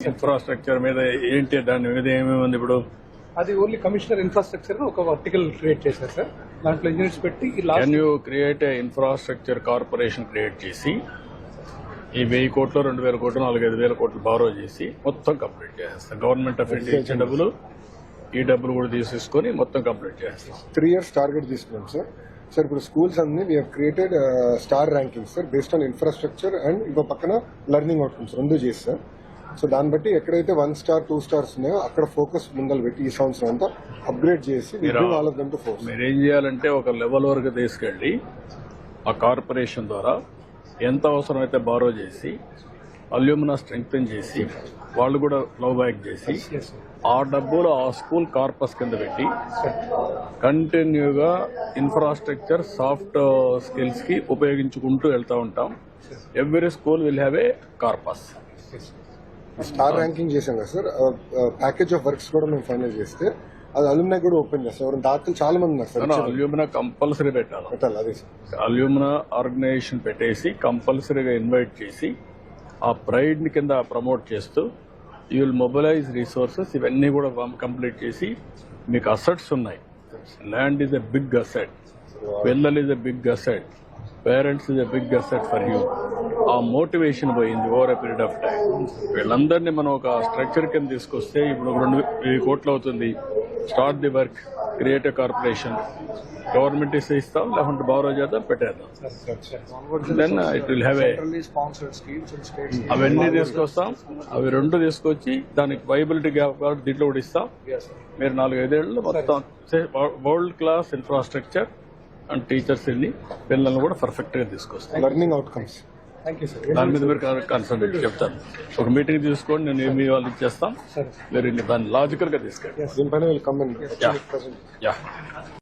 Infrastructure మీద ఏంటి, దాని మీద ఏమేమి ఉంది ఇప్పుడు? అది ఓన్లీ కమిషనర్ ఇన్ఫ్రాస్ట్రక్చర్ ఒక వర్టికల్ క్రియేట్ చేశారు సార్. దాంట్లో ఇంజనీర్స్ పెట్టి can you create infrastructure corporation create చేసి ఈ 1000 కోట్లు 2000 కోట్లు 4-5 కోట్లు బారో చేసి మొత్తం కంప్లీట్ చేసేస్తాం. గవర్నమెంట్ ఆఫ్ ఇండియా ఇచ్చే డబ్బులు ఈ డబ్బులు కూడా తీసేసుకొని మొత్తం కంప్లీట్ చేస్తాం. 3 years టార్గెట్ తీసుకున్నాం సార్. సార్ ఇప్పుడు స్కూల్స్ అన్ని we created star ranking sir based on infrastructure and ఇంకో పక్కన లెర్నింగ్ అవుట్కమ్స్ 2 చేసి సార్. సో దాన్ని బట్టి ఎక్కడైతే 1 star 2 stars ఉన్నాయో అక్కడ ఫోకస్ ముందలు పెట్టి ఈ సంవత్సరం అంతా అప్గ్రేడ్ చేసి మీరేం చేయాలంటే ఒక లెవెల్ వరకు తీసుకెళ్లి ఆ కార్పొరేషన్ ద్వారా ఎంత అవసరమైతే బారో చేసి అల్యూమినా స్ట్రెంగ్తన్ చేసి వాళ్ళు కూడా ఫ్లో బ్యాక్ చేసి ఆ డబ్బులు ఆ స్కూల్ కార్పస్ కింద పెట్టి కంటిన్యూగా ఇన్ఫ్రాస్ట్రక్చర్ సాఫ్ట్ స్కిల్స్ కి ఉపయోగించుకుంటూ వెళ్తూ ఉంటాం. Every school will have A corpus. Star ranking చేశాం కదా సార్. ప్యాకేజ్ ఆఫ్ వర్క్స్ కూడా మేము ఫైనల్ చేస్తే అది అల్యూమినా కూడా ఓపెన్ చేస్తాం. ఎవరైనా దాతలు చాలా మంది ఉన్నారు సార్. అల్యూమినా కంపల్సరీ పెట్టాలి. అదే సార్. అల్యూమినా ఆర్గనైజేషన్ పెట్టేసి కంపల్సరీగా ఇన్వైట్ చేసి ఆ ప్రైడ్ ని కింద ప్రమోట్ చేస్తూ యూ విల్ మొబిలైజ్ రిసోర్సెస్. ఇవన్నీ కూడా కంప్లీట్ చేసి మీకు అసెట్స్ ఉన్నాయి. Land is a big asset, పిల్లలు is a big asset, parents is a big asset for you. ఆ మోటివేషన్ పోయింది over a period of time. వీళ్ళందరినీ మనం ఒక స్ట్రక్చర్ కింద తీసుకొస్తే ఇప్పుడు 2,000 కోట్లు అవుతుంది. Start the work, create a corporation. Government ఇస్తాం, లేకుంటే బారో చేద్దాం, పెట్టేద్దాం. Then it will have a అవన్నీ తీసుకొస్తాం. అవి 2 తీసుకొచ్చి దానికి వైబిలిటీ గ్యాప్ కాబట్టి దీంట్లో కూడా ఇస్తాం. మీరు 4-5 ఏళ్ళు మొత్తం world class infrastructure and teachers ని పిల్లల్ని కూడా పర్ఫెక్ట్ గా తీసుకొస్తాం. లెర్నింగ్ అవుట్కమ్స్ దాని మీద మీరు కన్సల్టేట్ చెప్తాను. ఒక మీటింగ్ తీసుకోండి, నేను ఏమి వాళ్ళు ఇచ్చేస్తాం. మీరు దాన్ని లాజికల్ గా తీసుకెళ్ళి దీనిపైన